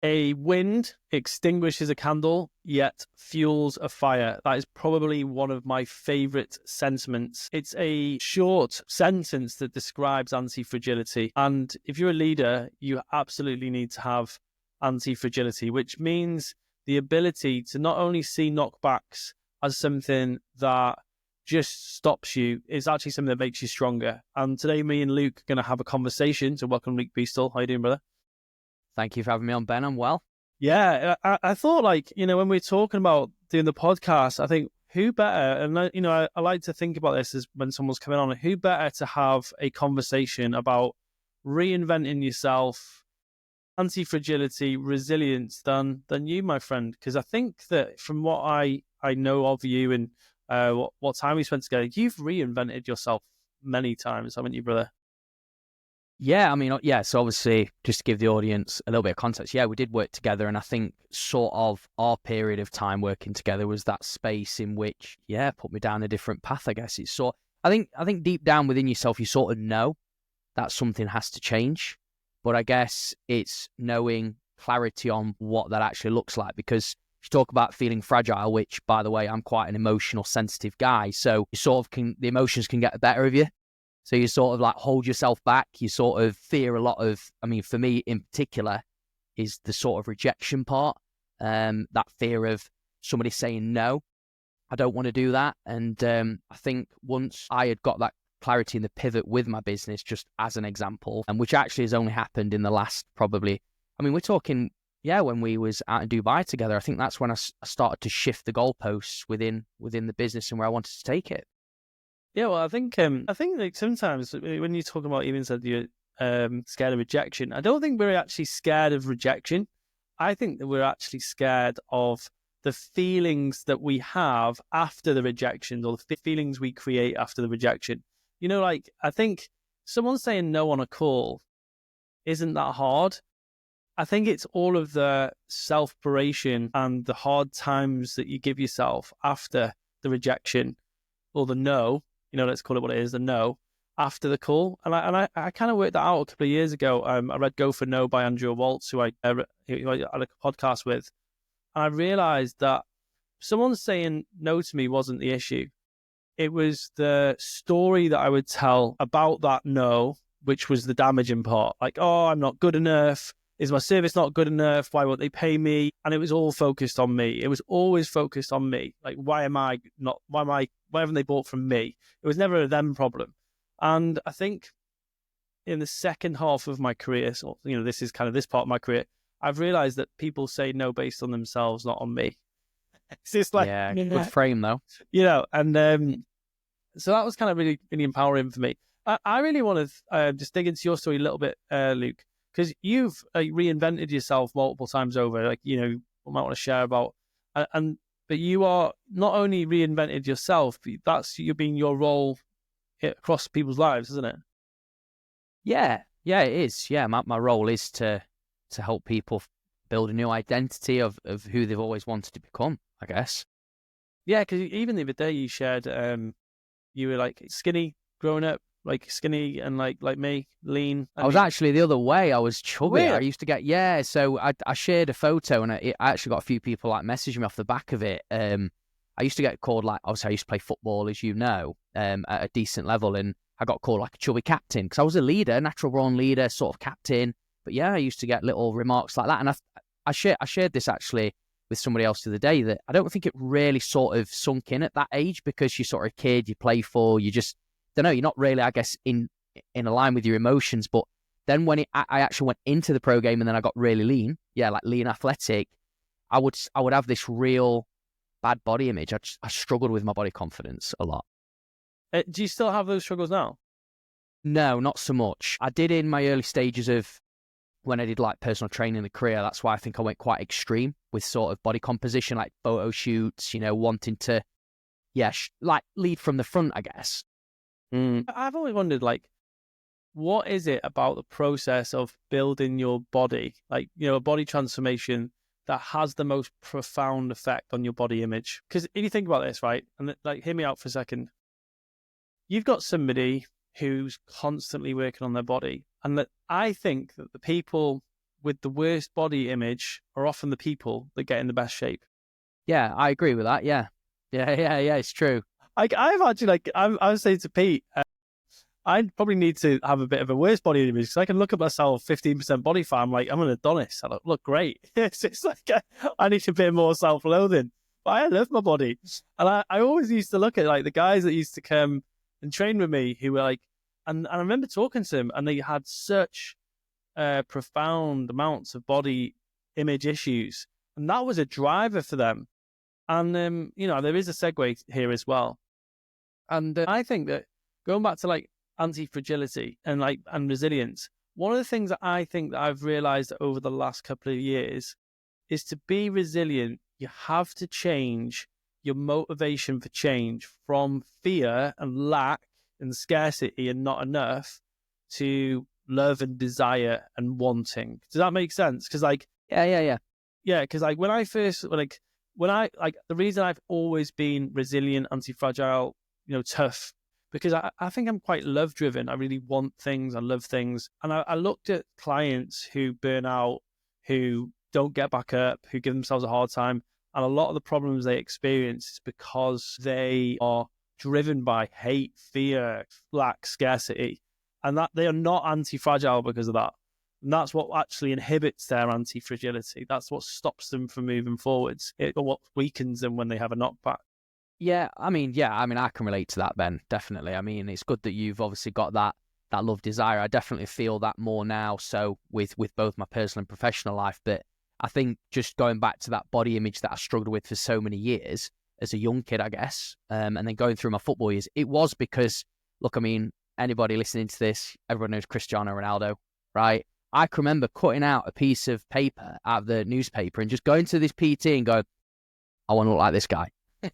A wind extinguishes a candle, yet fuels a fire. That is probably one of my favorite sentiments. It's a short sentence that describes anti-fragility. And if you're a leader, you absolutely need to have anti-fragility, which means the ability to not only see knockbacks as something that just stops you, it's actually something that makes you stronger. And today, me and Luke are going to have a conversation. So welcome, Luke Beastall. How you doing, brother? Thank you for having me on, Ben. I'm well. Yeah, I thought, like, when we're talking about doing the podcast, I think who better, and, I like to think about this as when someone's coming on, who better to have a conversation about reinventing yourself, anti-fragility, resilience than you, my friend. Because I think that from what I know of you and what time we spent together, you've reinvented yourself many times, haven't you, brother? Yeah, I mean, yeah, so obviously, just to give the audience a little bit of context, yeah, we did work together, and I think sort of our period of time working together was that space in which, yeah, put me down a different path, I guess. I think deep down within yourself, you sort of know that something has to change, but I guess it's knowing clarity on what that actually looks like, because you talk about feeling fragile, which, by the way, I'm quite an emotional, sensitive guy, so you sort of the emotions can get the better of you. So you sort of like hold yourself back. You sort of fear a lot of, I mean, for me in particular, is the sort of rejection part. That fear of somebody saying no, I don't want to do that. And I think once I had got that clarity in the pivot with my business, just as an example, and which actually has only happened in the last probably, I mean, we're talking, yeah, when we was out in Dubai together, I think that's when I started to shift the goalposts within the business and where I wanted to take it. Yeah, well, I think like sometimes when you talk about, even said you're scared of rejection, I don't think we're actually scared of rejection. I think that we're actually scared of the feelings that we have after the rejection, or the feelings we create after the rejection. Like, I think someone saying no on a call isn't that hard. I think it's all of the self-paration and the hard times that you give yourself after the rejection or the no. Let's call it what it is, the no, after the call. And I kind of worked that out a couple of years ago. I read Go for No by Andrew Waltz, who I had a podcast with. And I realized that someone saying no to me wasn't the issue. It was the story that I would tell about that no, which was the damaging part. Like, oh, I'm not good enough. Is my service not good enough? Why won't they pay me? And it was all focused on me. It was always focused on me. Like, why haven't they bought from me? It was never a them problem. And I think in the second half of my career, so, this is kind of this part of my career, I've realized that people say no based on themselves, not on me. It's just like, yeah, good frame though. And so that was kind of really, really empowering for me. I really want to just dig into your story a little bit, Luke, because you've reinvented yourself multiple times over. Like, we might want to share about, but you are not only reinvented yourself, but you've been your role across people's lives, isn't it? Yeah, it is. Yeah, my role is to help people build a new identity of who they've always wanted to become, I guess. Yeah, because even the other day you shared you were like skinny growing up, like skinny and like me, lean. I was actually the other way. I was chubby. Weird. I used to get, so I shared a photo, and I actually got a few people like messaging me off the back of it. I used to get called, like, obviously I used to play football, as you know, at a decent level, and I got called like a chubby captain because I was a leader, natural born leader, sort of captain. But yeah, I used to get little remarks like that, and I shared this actually with somebody else the other day, that I don't think it really sort of sunk in at that age, because you're sort of a kid, you play for, you just don't know, you're not really, I guess, in line with your emotions. But then when I actually went into the pro game, and then I got really lean, like lean athletic, I would have this real bad body image. I struggled with my body confidence a lot. Do you still have those struggles now? No, not so much. I did in my early stages of when I did like personal training in the career. That's why I think I went quite extreme with sort of body composition, like photo shoots, wanting to, like lead from the front, I guess. I've always wondered, like, what is it about the process of building your body, like, a body transformation, that has the most profound effect on your body image? Because if you think about this, right, and like, hear me out for a second. You've got somebody who's constantly working on their body, and that I think that the people with the worst body image are often the people that get in the best shape. Yeah, I agree with that. Yeah. It's true. I've actually I was saying to Pete, I probably need to have a bit of a worse body image because I can look at myself 15% body fat. I'm like, I'm an Adonis. I look great. It's like I need a bit more self-loathing. But I love my body. And I always used to look at like the guys that used to come and train with me who were like, and I remember talking to them and they had such profound amounts of body image issues. And that was a driver for them. And, there is a segue here as well. And I think that going back to like anti-fragility and resilience, one of the things that I think that I've realized over the last couple of years is to be resilient, you have to change your motivation for change from fear and lack and scarcity and not enough to love and desire and wanting. Does that make sense? Because because like when the reason I've always been resilient, anti-fragile, tough, because I think I'm quite love driven. I really want things. I love things. And I looked at clients who burn out, who don't get back up, who give themselves a hard time. And a lot of the problems they experience is because they are driven by hate, fear, lack, scarcity, and that they are not anti-fragile because of that. And that's what actually inhibits their anti-fragility. That's what stops them from moving forwards, or what weakens them when they have a knockback. I can relate to that, Ben, definitely. I mean, it's good that you've obviously got that love desire. I definitely feel that more now, so with both my personal and professional life. But I think just going back to that body image that I struggled with for so many years as a young kid, I guess, and then going through my football years, it was because, look, I mean, anybody listening to this, everyone knows Cristiano Ronaldo, right? I can remember cutting out a piece of paper out of the newspaper and just going to this PT and going, I want to look like this guy.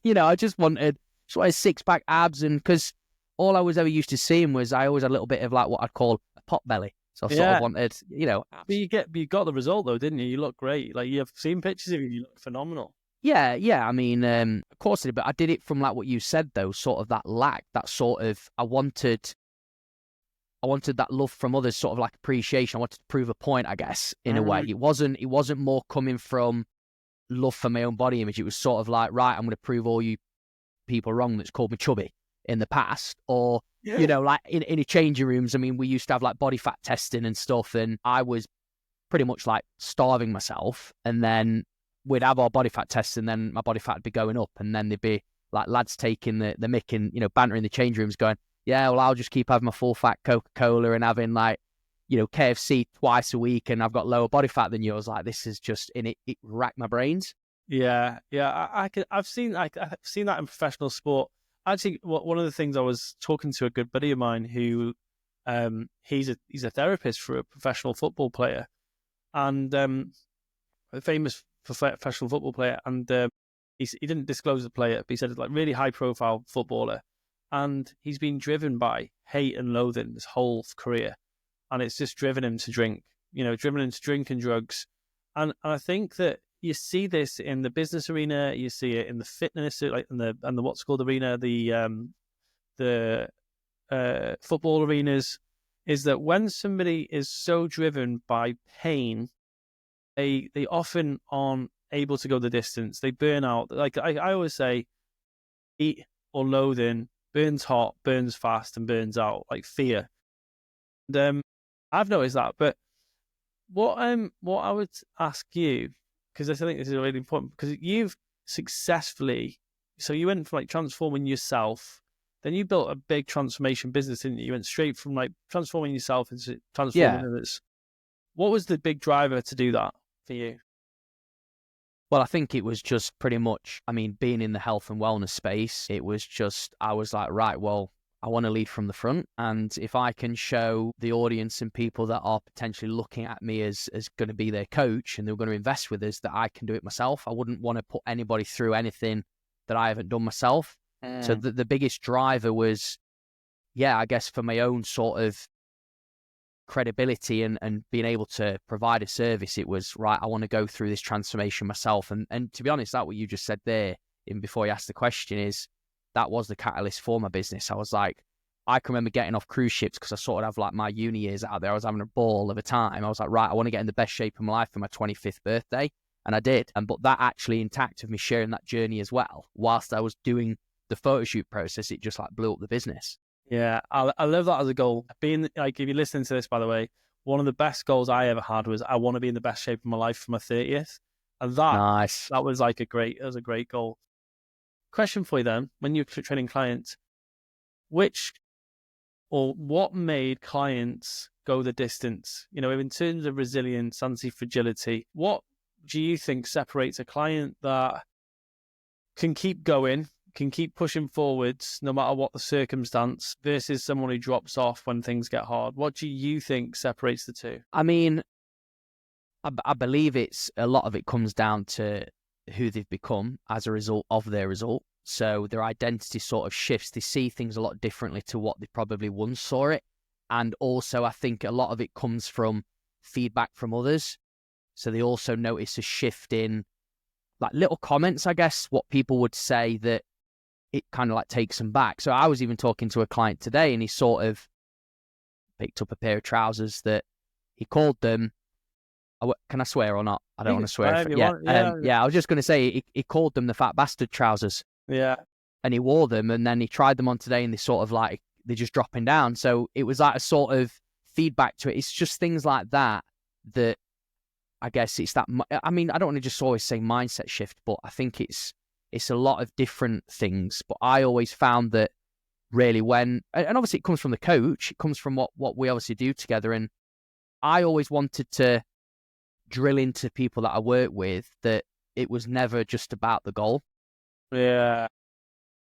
I just wanted six-pack abs, and because all I was ever used to seeing was I always had a little bit of like what I'd call a pot belly. So I sort of wanted, abs. But you got the result though, didn't you? You look great. Like you've seen pictures of you look phenomenal. Yeah. I mean, of course I did, but I did it from like what you said though, sort of that lack, that sort of I wanted that love from others, sort of like appreciation. I wanted to prove a point, I guess, in a way. It wasn't more coming from love for my own body image. It was sort of like, right, I'm going to prove all you people wrong that's called me chubby in the past, or like in the changing rooms. I mean, we used to have like body fat testing and stuff, and I was pretty much like starving myself, and then we'd have our body fat tests, and then my body fat would be going up, and then there'd be like lads taking the mick and banter in the change rooms, going, yeah, well, I'll just keep having my full fat Coca-Cola and having like KFC twice a week, and I've got lower body fat than yours. Like, this is just it racked my brains. Yeah. I've seen that in professional sport. Actually, one of the things, I was talking to a good buddy of mine who, he's a therapist for a professional football player, and a famous professional football player, and he didn't disclose the player, but he said it's like really high profile footballer, and he's been driven by hate and loathing his whole career. And it's just driven him to drink, driven him to drink and drugs. And I think that you see this in the business arena, you see it in the fitness, like in the what's called arena, the football arenas, is that when somebody is so driven by pain, they often aren't able to go the distance. They burn out. Like I always say, hate or loathing burns hot, burns fast, and burns out, like fear. And I've noticed that, but what I would ask you, because I think this is really important, because you've successfully, so you went from like transforming yourself, then you built a big transformation business, didn't you? You went straight from like transforming yourself into transforming others. What was the big driver to do that for you? Well, I think it was just pretty much, I mean, being in the health and wellness space, it was just, I was like, right, well, I want to lead from the front. And if I can show the audience and people that are potentially looking at me as going to be their coach, and they're going to invest with us, that I can do it myself. I wouldn't want to put anybody through anything that I haven't done myself. So the biggest driver was, I guess for my own sort of credibility and being able to provide a service, it was, right, I want to go through this transformation myself. And to be honest, that what you just said there, even before you asked the question, is that was the catalyst for my business. I was like, I can remember getting off cruise ships because I sort of have like my uni years out there. I was having a ball of a time. I was like, right, I want to get in the best shape of my life for my 25th birthday. And I did. But that actually intact of me sharing that journey as well, whilst I was doing the photo shoot process, it just like blew up the business. Yeah, I love that as a goal. Being like, if you're listening to this, by the way, one of the best goals I ever had was I want to be in the best shape of my life for my 30th. And Nice. that was like a great goal. Question for you then, when you're training clients, what made clients go the distance? You know, in terms of resilience, anti-fragility, what do you think separates a client that can keep going, can keep pushing forwards no matter what the circumstance, versus someone who drops off when things get hard? What do you think separates the two? I mean, I believe a lot of it comes down to who they've become as a result of their result. So their identity sort of shifts. They see things a lot differently to what they probably once saw it. And also, I think a lot of it comes from feedback from others. So they also notice a shift in like little comments, I guess, what people would say that it kind of like takes them back. So I was even talking to a client today and he sort of picked up a pair of trousers that he called them. Can I swear or not? I don't want to swear. Yeah, I was just going to say he called them the fat bastard trousers. Yeah. And he wore them and then he tried them on today and they sort of like, they're just dropping down. So it was like a sort of feedback to it. It's just things like that I guess it's that. I mean, I don't want to just always say mindset shift, but I think it's a lot of different things. But I always found that really and obviously it comes from the coach, it comes from what we obviously do together. And I always wanted to drill into people that I work with that it was never just about the goal. Yeah.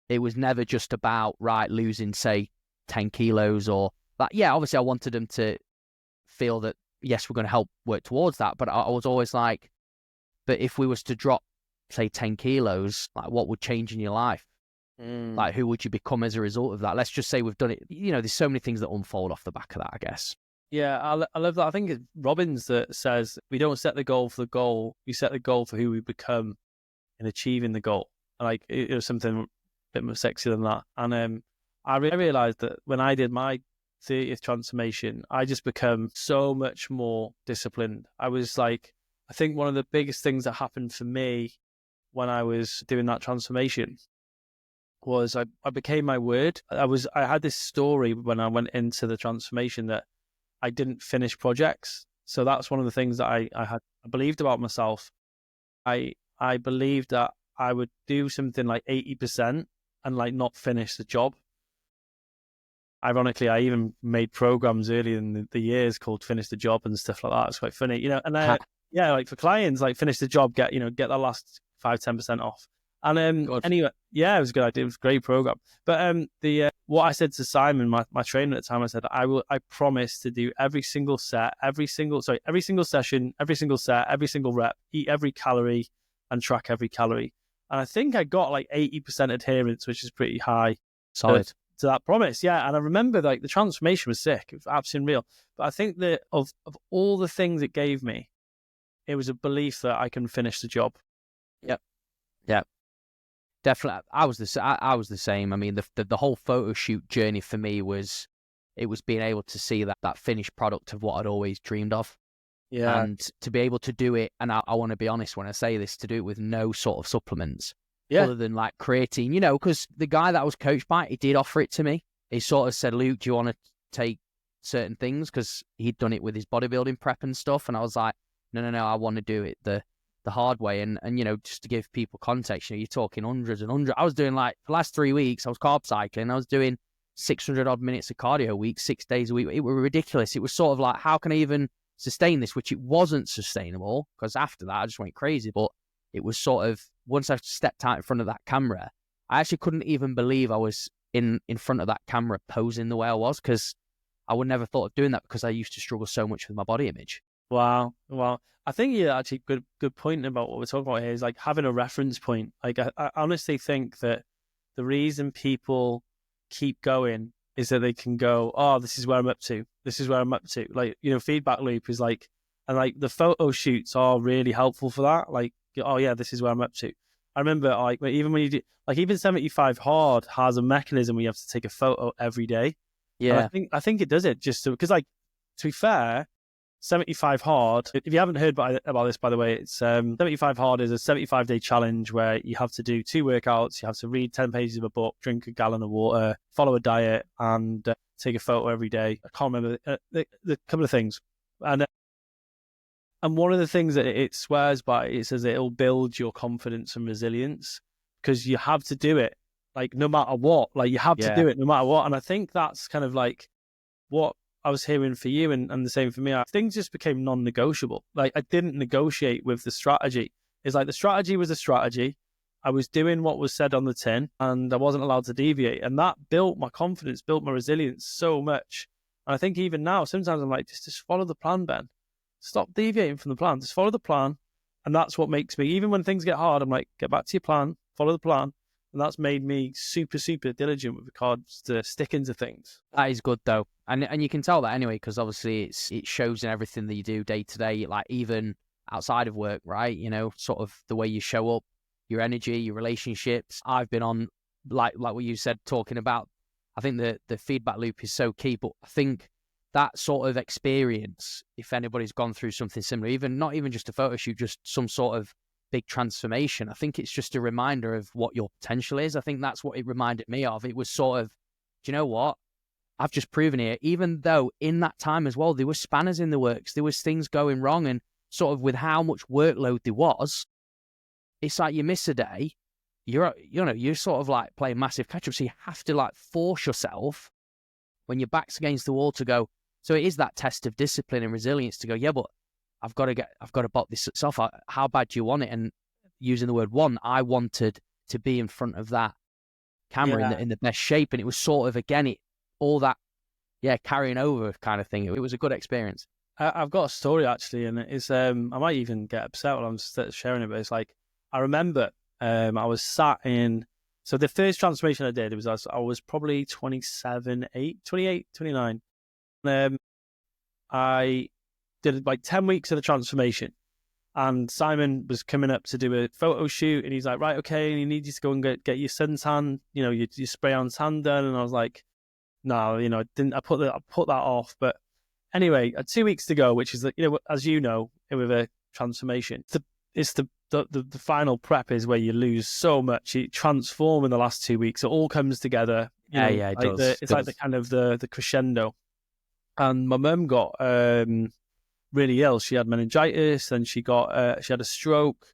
It was never just about, right, losing, say, 10 kilos or that. Yeah, obviously I wanted them to feel that, yes, we're going to help work towards that. But I was always like, but if we was to drop, say, 10 kilos, like what would change in your life? Like who would you become as a result of that? Let's just say we've done it. You know, there's so many things that unfold off the back of that, I guess. Yeah, I love that. I think it's Robbins that says we don't set the goal for the goal. We set the goal for who we become in achieving the goal. Like it was something a bit more sexy than that. And I realized that when I did my 30th transformation, I just become so much more disciplined. I was like, I think one of the biggest things that happened for me when I was doing that transformation was I became my word. I had this story when I went into the transformation that I didn't finish projects. So that's one of the things that I believed about myself. I believed that I would do something like 80% and like not finish the job. Ironically, I even made programs early in the years called Finish the Job and stuff like that. It's quite funny, you know. And yeah, like for clients, like finish the job, get that last 5-10% off. And anyway, yeah, it was a good idea. It was a great program. But what I said to Simon, my trainer at the time, I said, I promise to do every single set, every single session, every single set, every single rep, eat every calorie and track every calorie. And I think I got like 80% adherence, which is pretty high. Solid. To that promise. Yeah. And I remember like the transformation was sick. It was absolutely real. But I think that of all the things it gave me, it was a belief that I can finish the job. Yep. Yeah. Definitely. I was the same. I mean, the whole photo shoot journey for me was being able to see that finished product of what I'd always dreamed of. Yeah. And to be able to do it, and I want to be honest when I say this, to do it with no sort of supplements. Yeah. Other than like creatine, you know, because the guy that I was coached by, he did offer it to me. He sort of said, Luke, do you want to take certain things? Because he'd done it with his bodybuilding prep and stuff. And I was like, no, I want to do it the hard way. And you know, just to give people context, you know, you're talking hundreds and hundreds. I was doing like the last 3 weeks, I was carb cycling. I was doing 600 odd minutes of cardio a week, 6 days a week. It was ridiculous. It was sort of like, how can I even sustain this? Which it wasn't sustainable, because after that, I just went crazy. But it was sort of, once I stepped out in front of that camera, I actually couldn't even believe I was in front of that camera posing the way I was, because I would never thought of doing that because I used to struggle so much with my body image. Wow. I think you're actually good point about what we're talking about here is like having a reference point. Like I honestly think that the reason people keep going is that they can go, oh, this is where I'm up to. This is where I'm up to. Like, you know, feedback loop is like, and like the photo shoots are really helpful for that. Like, oh yeah, this is where I'm up to. I remember like even when you do, like even 75 hard has a mechanism where you have to take a photo every day. And Yeah. I think it does it just because, like, to be fair, 75 hard. If you haven't heard about this, by the way, it's 75 hard is a 75-day challenge where you have to do 2 workouts. You have to read 10 pages of a book, drink a gallon of water, follow a diet, and take a photo every day. I can't remember the couple of things. And one of the things that it swears by, it says it'll build your confidence and resilience because you have to do it, like, no matter what. Like, you have to do it no matter what. And I think that's kind of like what I was hearing for you and the same for me. Things just became non-negotiable. Like, I didn't negotiate with the strategy. It's like the strategy was a strategy. I was doing what was said on the tin and I wasn't allowed to deviate. And that built my confidence, built my resilience so much. And I think even now, sometimes I'm like, just follow the plan, Ben. Stop deviating from the plan. Just follow the plan. And that's what makes me, even when things get hard, I'm like, get back to your plan, follow the plan. And that's made me super, super diligent with regards to sticking to things. That is good, though. And you can tell that anyway, because obviously it shows in everything that you do day to day, like even outside of work, right? You know, sort of the way you show up, your energy, your relationships. I've been on, like what you said, talking about, I think the feedback loop is so key, but I think that sort of experience, if anybody's gone through something similar, even not even just a photo shoot, just some sort of big transformation, I think it's just a reminder of what your potential is. I think that's what it reminded me of. It was sort of, do you know what? I've just proven it, even though in that time as well, there were spanners in the works, there was things going wrong, and sort of with how much workload there was, it's like you miss a day, you're sort of like playing massive catch up. So you have to like force yourself when your back's against the wall to go. So it is that test of discipline and resilience to go, yeah, but I've got to bot this off. How bad do you want it? And using the word want, I wanted to be in front of that camera in the best shape. And it was sort of, again, all that, carrying over kind of thing. It was a good experience. I've got a story actually, and it's I might even get upset when I'm sharing it, but it's like, I remember I was sat in, so the first transformation I did, I was probably 28, 29. I did like 10 weeks of the transformation, and Simon was coming up to do a photo shoot, and he's like, right, okay, and he needs you to go and get your suntan, your spray on tan done. And I was like, no, I put that off. But anyway, 2 weeks to go, which is, as you know, with a transformation, it's the final prep is where you lose so much. You transform in the last 2 weeks. It all comes together. It does. It's like the kind of the crescendo. And my mum got really ill. She had meningitis, and she had a stroke,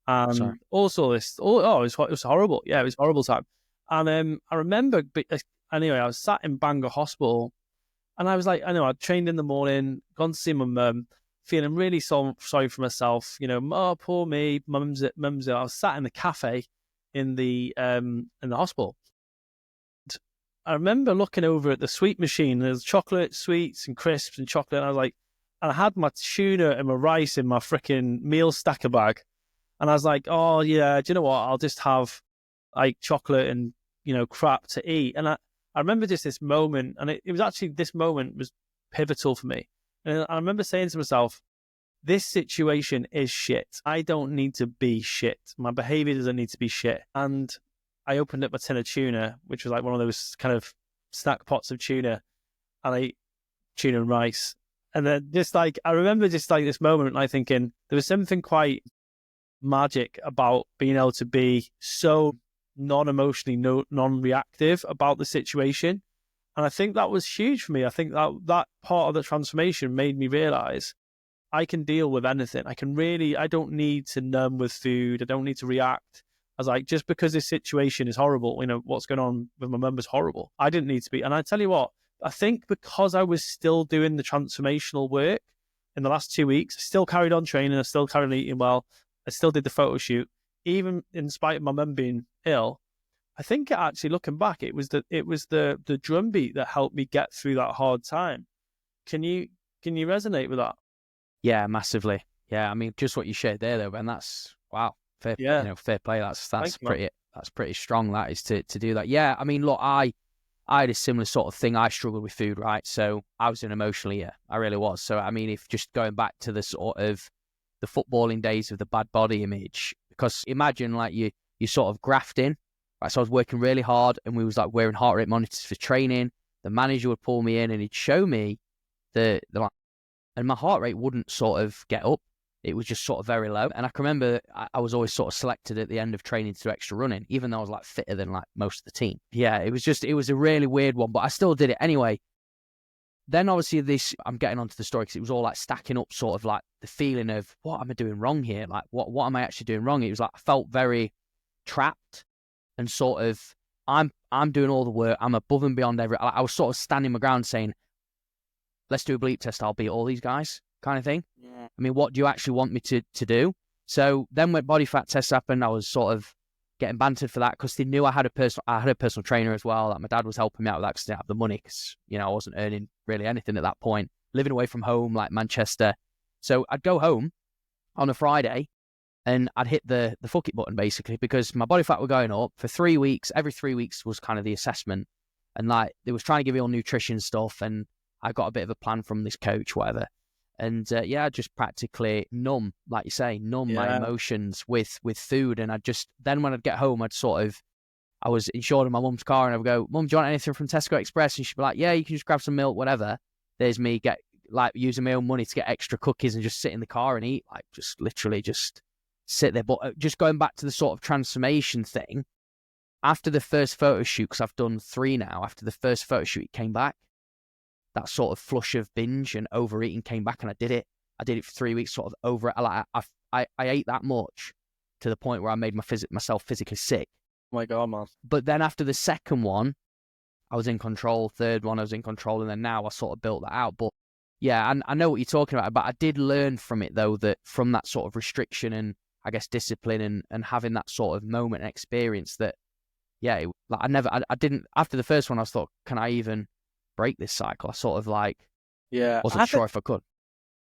and also this. It was horrible. Yeah, it was a horrible time. And I remember, anyway, I was sat in Bangor Hospital, and I was like, I know, I trained in the morning, gone to see my mum, feeling really sorry for myself. Oh, poor me, mum's ill. I was sat in the cafe in the hospital. I remember looking over at the sweet machine. There's chocolate, sweets, and crisps and chocolate. And I was like, and I had my tuna and my rice in my freaking meal stacker bag. And I was like, oh yeah, do you know what? I'll just have like chocolate and, crap to eat. And I remember just this moment, and it was actually, this moment was pivotal for me. And I remember saying to myself, this situation is shit. I don't need to be shit. My behavior doesn't need to be shit. And I opened up my tin of tuna, which was like one of those kind of snack pots of tuna, and I ate tuna and rice. And then I remember just like this moment, like thinking there was something quite magic about being able to be so non-emotionally, non-reactive about the situation. And I think that was huge for me. I think that part of the transformation made me realize I can deal with anything. I don't need to numb with food. I don't need to react. I was like, just because this situation is horrible, what's going on with my mum is horrible. I didn't need to be. And I tell you what, I think because I was still doing the transformational work in the last 2 weeks, I still carried on training, I still carried on eating well, I still did the photo shoot, even in spite of my mum being ill. I think actually, looking back, it was the drumbeat that helped me get through that hard time. Can you resonate with that? Yeah, massively. Yeah, I mean, just what you shared there, though, and that's wow. Fair play. That's pretty strong. That is to do that. Yeah, I mean, look, I had a similar sort of thing. I struggled with food, right? So I was emotionally, I really was. So I mean, if just going back to the sort of the footballing days of the bad body image, because imagine like you sort of grafting, right? So I was working really hard, and we was like wearing heart rate monitors for training. the manager would pull me in and he'd show me and my heart rate wouldn't sort of get up. It was just sort of very low. And I can remember I was always sort of selected at the end of training to do extra running, even though I was like fitter than like most of the team. Yeah, it was a really weird one, but I still did it anyway. Then obviously I'm getting onto the story because it was all like stacking up sort of like the feeling of what am I doing wrong here? Like what am I actually doing wrong? It was like I felt very trapped and sort of I'm doing all the work. I'm above and beyond I was sort of standing my ground saying, let's do a bleep test. I'll beat all these guys kind of thing. Yeah. I mean, what do you actually want me to do? So then when body fat tests happened, I was sort of getting bantered for that because they knew I had a personal trainer as well. Like my dad was helping me out with that because I didn't have the money because, you know, I wasn't earning really anything at that point, living away from home, like Manchester. So I'd go home on a Friday and I'd hit the fuck it button basically because my body fat were going up for 3 weeks. Every 3 weeks was kind of the assessment. And like they was trying to give me all nutrition stuff and I got a bit of a plan from this coach, whatever. And just practically numb, like you say, my emotions with food. And then when I'd get home, I was insured in my mum's car and I would go, Mum, do you want anything from Tesco Express? And she'd be like, yeah, you can just grab some milk, whatever. There's me using my own money to get extra cookies and just sit in the car and eat, like just literally just sit there. But just going back to the sort of transformation thing, after the first photo shoot, because I've done 3 now, after the first photo shoot, it came back. That sort of flush of binge and overeating came back and I did it. I did it for 3 weeks, sort of over it. I ate that much to the point where I made myself physically sick. Oh my God, man. But then after the second one, I was in control. Third one, I was in control. And then now I sort of built that out. But yeah, I know what you're talking about. But I did learn from it, though, that from that sort of restriction and I guess discipline and having that sort of moment and experience that, yeah, I didn't, after the first one, I thought, can I even break this cycle? I sort of wasn't sure if I could.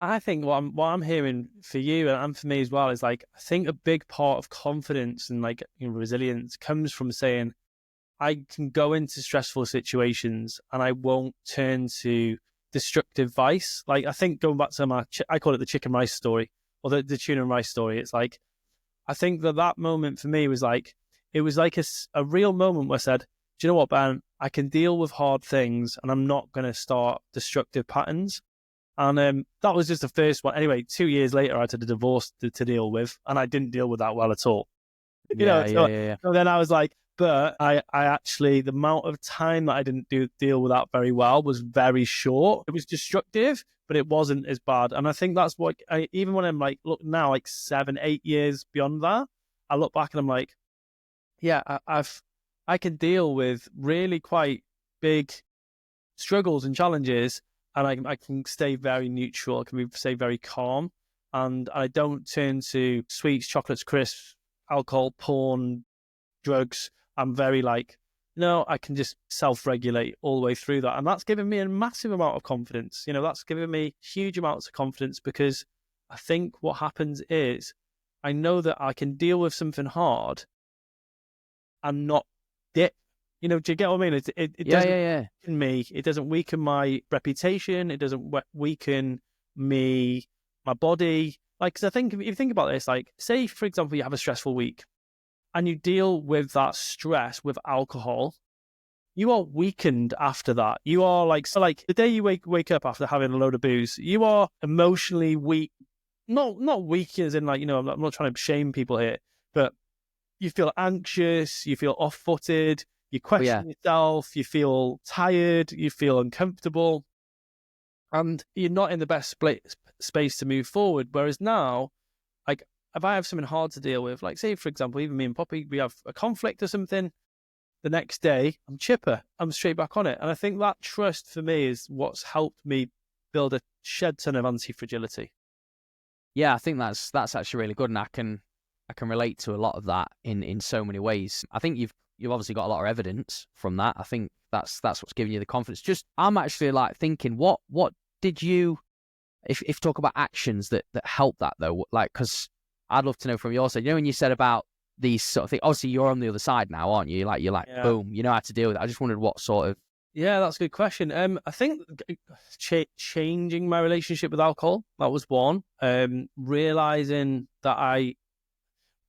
I think what I'm hearing for you and for me as well is like I think a big part of confidence and like resilience comes from saying I can go into stressful situations and I won't turn to destructive vice. Like I think going back to I call it the chicken rice story or the tuna and rice story. It's like I think that moment for me was like it was like a real moment where I said, do you know what, Ben? I can deal with hard things and I'm not going to start destructive patterns. And that was just the first one. Anyway, 2 years later, I had a divorce to deal with and I didn't deal with that well at all. So then I was like, but I actually, the amount of time that I didn't deal with that very well was very short. It was destructive, but it wasn't as bad. And I think that's what, even when I'm like, look now, like 7, 8 years beyond that, I look back and I'm like, yeah, I can deal with really quite big struggles and challenges, and I can stay very neutral. I can stay very calm, and I don't turn to sweets, chocolates, crisps, alcohol, porn, drugs. I'm very no, I can just self-regulate all the way through that, and that's given me a massive amount of confidence. That's given me huge amounts of confidence because I think what happens is I know that I can deal with something hard and not dip. Do you get what I mean? It doesn't weaken me. It doesn't weaken my reputation. It doesn't weaken my body. Because I think if you think about this, like say, for example, you have a stressful week and you deal with that stress with alcohol, you are weakened after that. You are the day you wake up after having a load of booze, you are emotionally weak. Not weak as in I'm not trying to shame people here, but you feel anxious, you feel off-footed, you question yourself, you feel tired, you feel uncomfortable, and you're not in the best space to move forward. Whereas now, like, if I have something hard to deal with, like, say, for example, even me and Poppy, we have a conflict or something, the next day, I'm chipper, I'm straight back on it. And I think that trust for me is what's helped me build a shed ton of anti-fragility. Yeah, I think that's actually really good, and I can relate to a lot of that in so many ways. I think you've obviously got a lot of evidence from that. I think that's what's giving you the confidence. Just I'm actually thinking, what did you, if talk about actions that help that though, because I'd love to know from your side. When you said about these sort of things, obviously you're on the other side now, aren't you? Boom, you know how to deal with it. I just wondered what sort of. Yeah, that's a good question. I think changing my relationship with alcohol, that was one. Realizing that I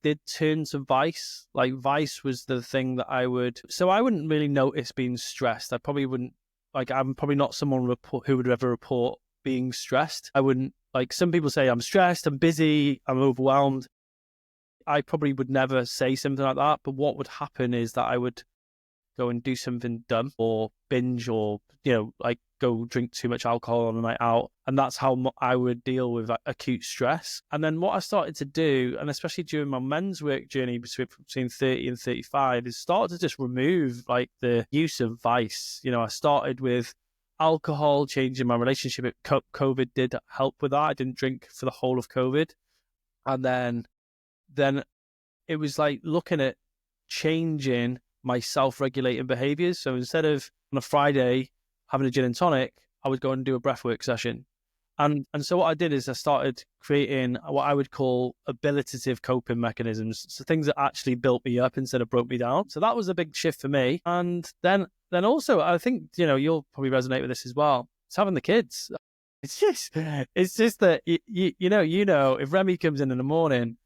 did turn to vice. Like vice was the thing that I wouldn't really notice being stressed. I probably wouldn't like, I'm probably not someone who would ever report being stressed. I wouldn't, like, some people say I'm stressed, I'm busy, I'm overwhelmed. I probably would never say something like that. But what would happen is that I would go and do something dumb or binge or, like go drink too much alcohol on a night out. And that's how I would deal with acute stress. And then what I started to do, and especially during my men's work journey between 30 and 35, is start to just remove like the use of vice. I started with alcohol, changing my relationship. COVID did help with that. I didn't drink for the whole of COVID. And then it was like looking at changing my self-regulating behaviors. So instead of on a Friday having a gin and tonic, I would go and do a breathwork session. And so what I did is I started creating what I would call habilitative coping mechanisms. So things that actually built me up instead of broke me down. So that was a big shift for me. And then also, I think, you'll probably resonate with this as well. It's having the kids. It's just that, if Remy comes in the morning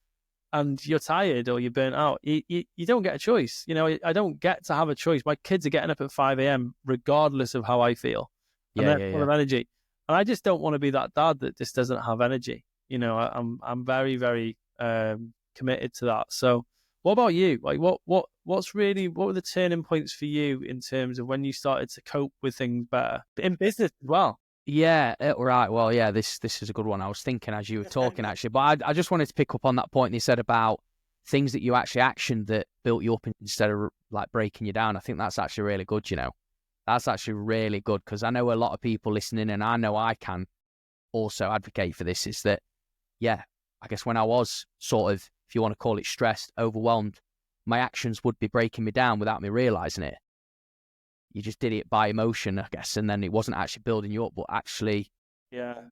and you're tired or you're burnt out, you don't get a choice. I don't get to have a choice. My kids are getting up at 5 a.m. regardless of how I feel. And they're full of energy. And I just don't want to be that dad that just doesn't have energy. I'm very, very committed to that. So what about you? Like what were the turning points for you in terms of when you started to cope with things better in business as well? Yeah, right. Well, yeah, this is a good one. I was thinking as you were talking, actually, but I just wanted to pick up on that point you said about things that you actually actioned that built you up instead of like breaking you down. I think that's actually really good, That's actually really good because I know a lot of people listening, and I know I can also advocate for this, is that, yeah, I guess when I was sort of, if you want to call it stressed, overwhelmed, my actions would be breaking me down without me realizing it. You just did it by emotion, I guess, and then it wasn't actually building you up, but actually,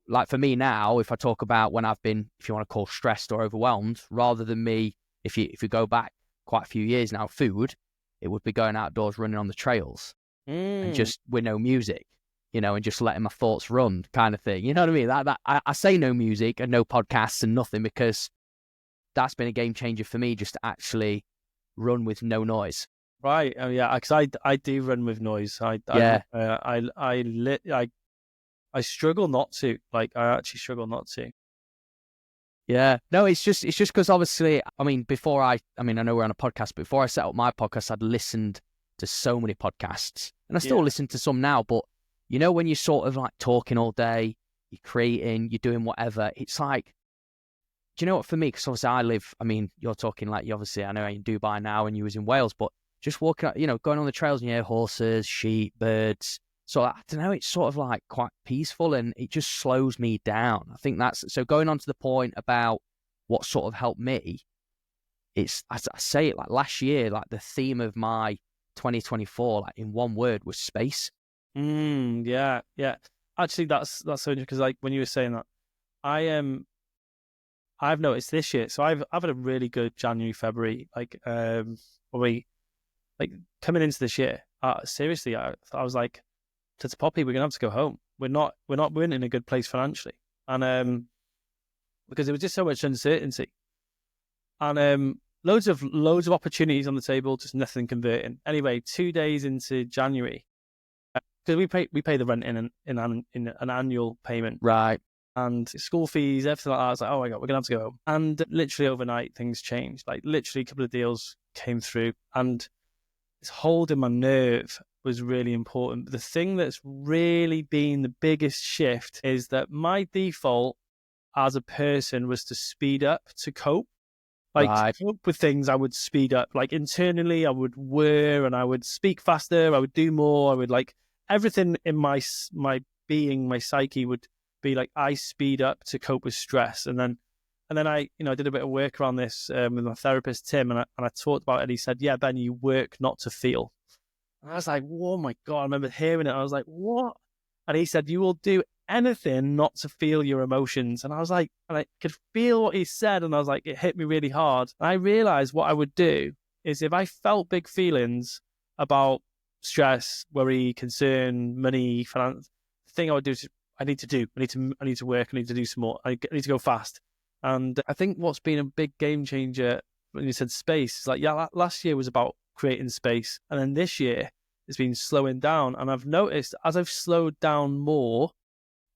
like for me now, if I talk about when I've been, if you want to call stressed or overwhelmed, rather than me, if you go back quite a few years now, food, it would be going outdoors, running on the trails, and just with no music, and just letting my thoughts run, kind of thing. You know what I mean? That I say no music and no podcasts and nothing because that's been a game changer for me, just to actually run with no noise. Right. Oh, yeah. Because I do run with noise. I struggle not to. Like, I actually struggle not to. Yeah. No, it's just because obviously, I mean, I know we're on a podcast, but before I set up my podcast, I'd listened to so many podcasts, and I still listen to some now. But when you're sort of like talking all day, you're creating, you're doing whatever. It's like, do you know what? For me, because obviously you're talking like, obviously, I know you're in Dubai now, and you was in Wales, but just walking out, going on the trails and you hear horses, sheep, birds. So I don't know, it's sort of like quite peaceful and it just slows me down. I think that's, so going on to the point about what sort of helped me, it's, as I say it, like last year, like the theme of my 2024, like in one word, was space. Yeah. Actually, that's so interesting because like when you were saying that, I've noticed this year. So I've had a really good January, February, like probably like coming into this year. Seriously, I was like, to Poppy, we're gonna have to go home. We're not in a good place financially, and because there was just so much uncertainty, and loads of opportunities on the table, just nothing converting. Anyway, 2 days into January, because we pay the rent in an annual payment, right? And school fees, everything like that. I was like, oh my God, we're gonna have to go home. And literally overnight, things changed. Like literally, a couple of deals came through, and this holding my nerve was really important. But the thing that's really been the biggest shift is that my default as a person was to speed up to cope. Like to cope with things, I would speed up. Like internally, I would whir and I would speak faster. I would do more. I would like everything in my being, my psyche would be like I speed up to cope with stress. And then I did a bit of work around this with my therapist Tim, and I talked about it. And he said, "Yeah, Ben, you work not to feel." And I was like, "Oh my God!" I remember hearing it. I was like, "What?" And he said, "You will do anything not to feel your emotions." And I was like, and I could feel what he said, and I was like, it hit me really hard. And I realized what I would do is if I felt big feelings about stress, worry, concern, money, finance, the thing I would do is I need to work, I need to do some more, I need to go fast. And I think what's been a big game changer when you said space is like, last year was about creating space. And then this year has been slowing down. And I've noticed as I've slowed down more,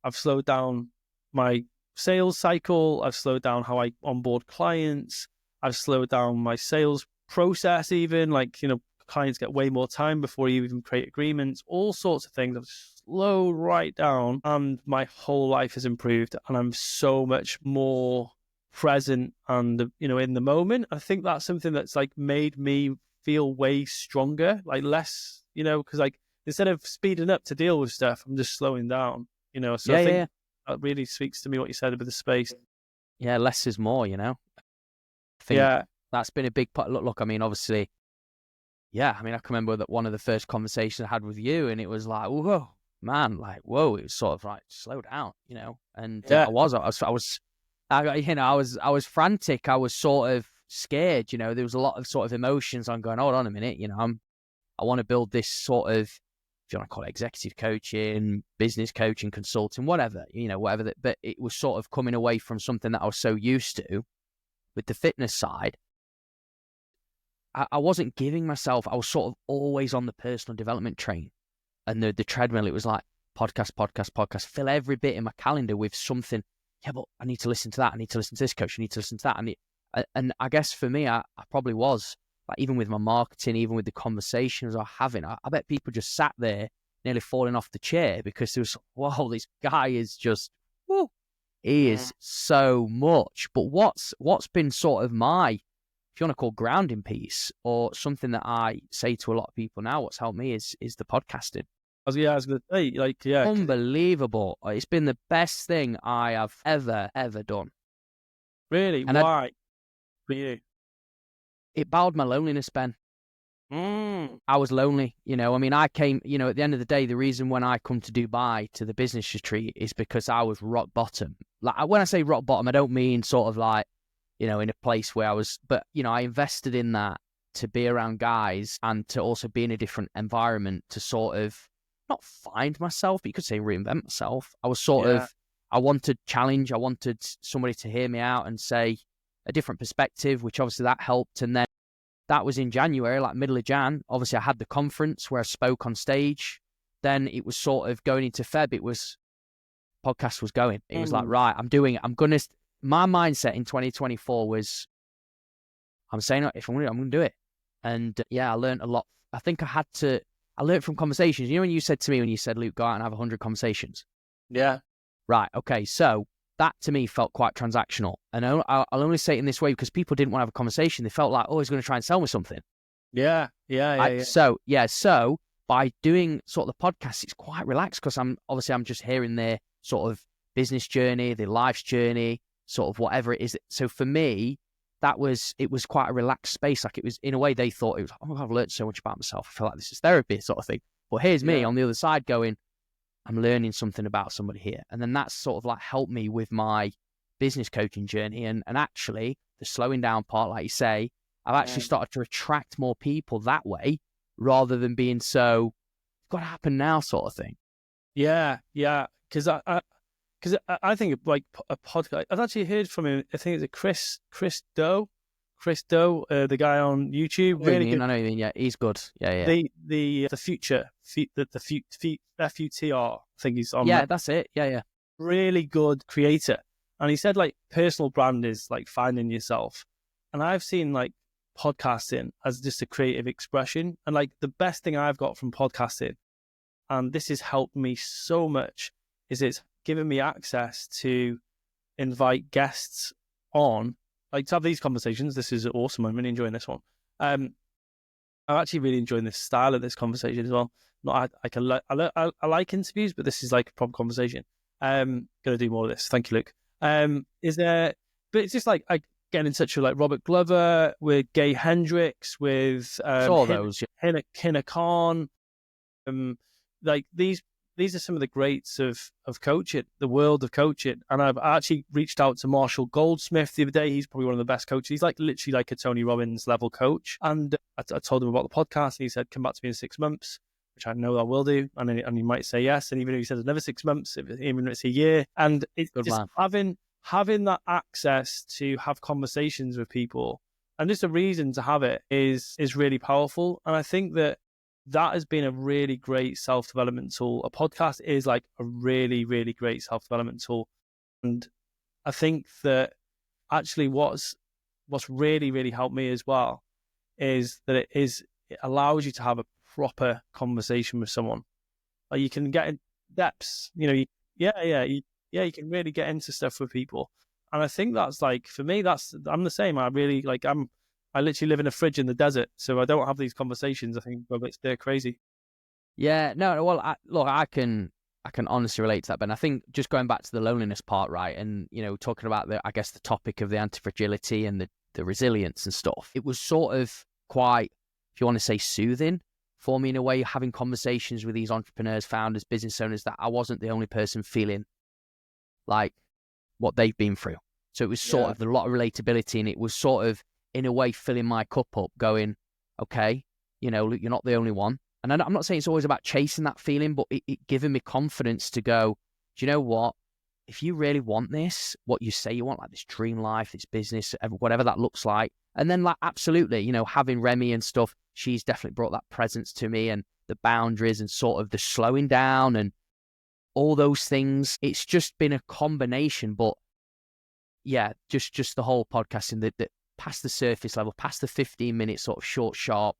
I've slowed down my sales cycle. I've slowed down how I onboard clients. I've slowed down my sales process even. Like, you know, clients get way more time before you even create agreements, all sorts of things. I've slowed right down and my whole life has improved and I'm so much more present and, you know, in the moment. I think that's something that's like made me feel way stronger, like less, you know, because like instead of speeding up to deal with stuff, I'm just slowing down, you know. So I think that really speaks to me what you said about the space. Yeah, less is more, you know. I think that's been a big part. Look, I mean, obviously, yeah, I mean, I can remember that one of the first conversations I had with you, and it was like, whoa, man, like, whoa, it was sort of like, slow down, you know. And I was frantic. I was sort of scared, you know. There was a lot of sort of emotions. I'm going, hold on a minute, you know, I want to build this sort of, if you want to call it executive coaching, business coaching, consulting, whatever, you know, whatever that. But it was sort of coming away from something that I was so used to with the fitness side. I wasn't giving myself, I was sort of always on the personal development train and the treadmill. It was like podcast, fill every bit in my calendar with something. Yeah, but I need to listen to that. I need to listen to this coach. I need to listen to that. And I guess for me, I probably was, like, even with my marketing, even with the conversations I'm having, I bet people just sat there nearly falling off the chair because there was, whoa, this guy is just, whoa, he is so much. But what's been sort of my, if you want to call grounding piece, or something that I say to a lot of people now, what's helped me is the podcasting. I was going to say, like, yeah. Unbelievable. It's been the best thing I have ever done. Really? And why? For you? It bowed my loneliness, Ben. I was lonely, you know. I mean, I came, you know, at the end of the day, the reason when I come to Dubai to the business retreat is because I was rock bottom. Like, when I say rock bottom, I don't mean sort of like, you know, in a place where I was, but, you know, I invested in that to be around guys and to also be in a different environment to sort of not find myself, but you could say reinvent myself. I was sort of, I wanted challenge. I wanted somebody to hear me out and say a different perspective, which obviously that helped. And then that was in January, like middle of Jan. Obviously I had the conference where I spoke on stage. Then it was sort of going into Feb. It was, podcast was going. It was like, right, I'm doing it. I'm going to, my mindset in 2024 was, I'm saying, if I'm going to do it. And yeah, I learned a lot. I think I learned from conversations. You know, when you said to me, when you said, Luke, go out and have 100 conversations. Yeah. Right. Okay. So that to me felt quite transactional. And I'll only say it in this way because people didn't want to have a conversation. They felt like, oh, he's going to try and sell me something. Yeah. So by doing sort of the podcast, it's quite relaxed because I'm just hearing their sort of business journey, their life's journey, sort of whatever it is. So for me, it was quite a relaxed space. Like, it was, in a way, they thought it was, oh my God, I've learned so much about myself. I feel like this is therapy sort of thing. But here's me on the other side going, I'm learning something about somebody here. And then that's sort of like helped me with my business coaching journey. And actually the slowing down part, like you say, I've actually started to attract more people that way rather than being so, it's got to happen now sort of thing. Yeah. Because I think like a podcast, I've actually heard from him. I think it's a Chris Do, the guy on YouTube. Really good. I know you mean. Yeah, he's good. Yeah. The future, FUTR. I think he's on. Yeah, that's it. Yeah. Really good creator, and he said like personal brand is like finding yourself, and I've seen like podcasting as just a creative expression, and like the best thing I've got from podcasting, and this has helped me so much, is it's given me access to invite guests on, like to have these conversations. This is awesome. I'm really enjoying this one. I'm actually really enjoying this style of this conversation as well. Not I like interviews, but this is like a proper conversation. Gonna do more of this. Thank you, Luke. But it's just like I get in touch with like Robert Glover, with Gay Hendricks, with Hinna Khan. Like these are some of the greats of coaching, the world of coaching. And I've actually reached out to Marshall Goldsmith the other day. He's probably one of the best coaches. He's like literally like a Tony Robbins level coach. And I told him about the podcast, and he said, come back to me in 6 months, which I know I will do. And he might say yes. And even if he says another 6 months, even if it's a year. And it's good, just having that access to have conversations with people, and just a reason to have it is really powerful. And I think that that has been a really great self-development tool. A podcast is like a really, really great self-development tool. And I think that actually what's really, really helped me as well is that it allows you to have a proper conversation with someone. Like, you can get in depths, you can really get into stuff with people. And I think that's like, for me, I'm the same. I literally live in a fridge in the desert, so I don't have these conversations. I think they're crazy. Yeah, no, well, I can honestly relate to that, Ben. I think just going back to the loneliness part, right, and talking about the topic of the anti-fragility and the resilience and stuff, it was sort of quite, if you want to say, soothing for me in a way, having conversations with these entrepreneurs, founders, business owners, that I wasn't the only person feeling like what they've been through. So it was sort of a lot of relatability, and it was sort of, in a way, filling my cup up, going, okay, look, you're not the only one. And I'm not saying it's always about chasing that feeling, but it giving me confidence to go, do you know what? If you really want this, what you say you want, like this dream life, this business, whatever that looks like, and then like, absolutely, having Remy and stuff, she's definitely brought that presence to me, and the boundaries and sort of the slowing down and all those things. It's just been a combination, but yeah, just the whole podcasting, that past the surface level, past the 15-minute sort of short, sharp,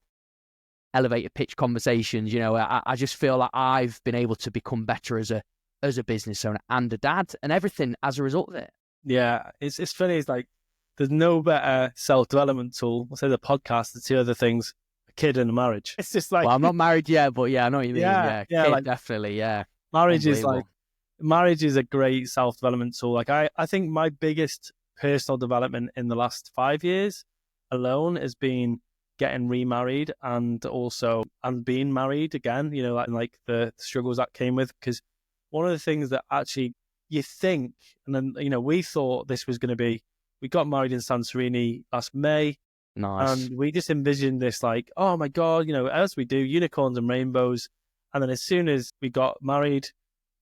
elevator pitch conversations, I just feel like I've been able to become better as a business owner and a dad, and everything as a result of it. Yeah, it's funny. It's like, there's no better self-development tool. I'll say the podcast, the two other things, a kid and a marriage. It's just like, well, I'm not married yet, but yeah, I know what you mean. Yeah, kid, like, definitely, yeah. Marriage is a great self-development tool. Like, I think my biggest personal development in the last 5 years alone has been getting remarried and being married again, like the struggles that came with. Because one of the things that actually you think, and then, we thought this was going to be, we got married in Santorini last May. Nice. And we just envisioned this like, oh my God, as we do, unicorns and rainbows. And then as soon as we got married,